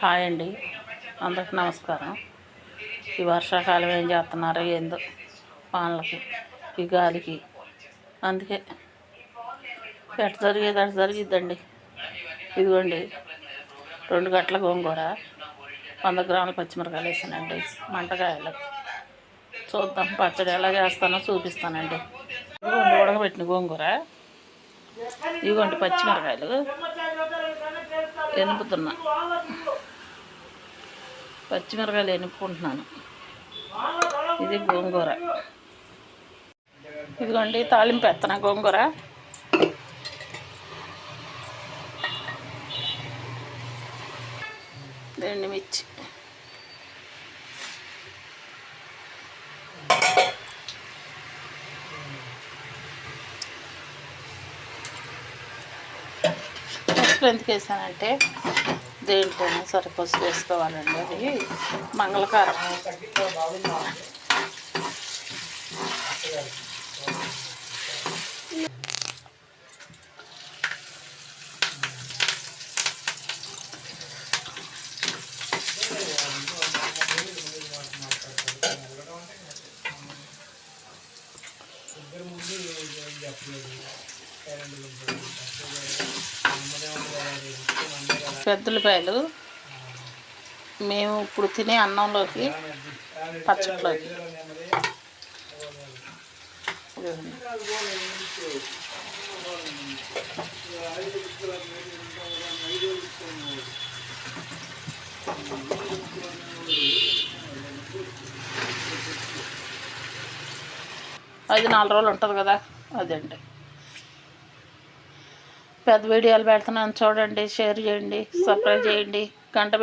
Hi అండి, అందరికి నమస్కారం. ఈ వర్షాకాలం ఏం చేస్తున్నారో ఏందో వానలకి, ఈ గాలికి, అందుకే ఎట్ట జరిగేది అట్ట జరిగిద్దండి. ఇదిగోండి 2 గంటల గోంగూర, 100 గ్రాముల పచ్చిమిరకాయలు వేసానండి. మంటకాయలు చూద్దాం, పచ్చడి ఎలా చేస్తానో చూపిస్తానండి. ఇదిగోండి ఉడకబెట్టిన గోంగూర, ఇదిగోండి పచ్చిమిరకాయలు ఎనుపుతున్నా, పచ్చిమిరకాయలు ఎనుపుకుంటున్నాను. ఇది గోంగూర, ఇదిగోండి తాలింపు ఎత్తన గోంగూర, ఎండుమిర్చి, పసుపు ఎందుకు వేసానంటే దేంట్లోనే సరిపసుపు వేసుకోవాలండి. అది మంగళకారం. పెద్దలపాయలు మేము ఇప్పుడు తినే అన్నంలోకి, పచ్చట్లోకి. అది 4 రోజులు ఉంటుంది కదా, అదండి. పెద్ద వీడియోలు పెడుతున్నాను చూడండి, షేర్ చేయండి, సబ్స్క్రైబ్ చేయండి, గంట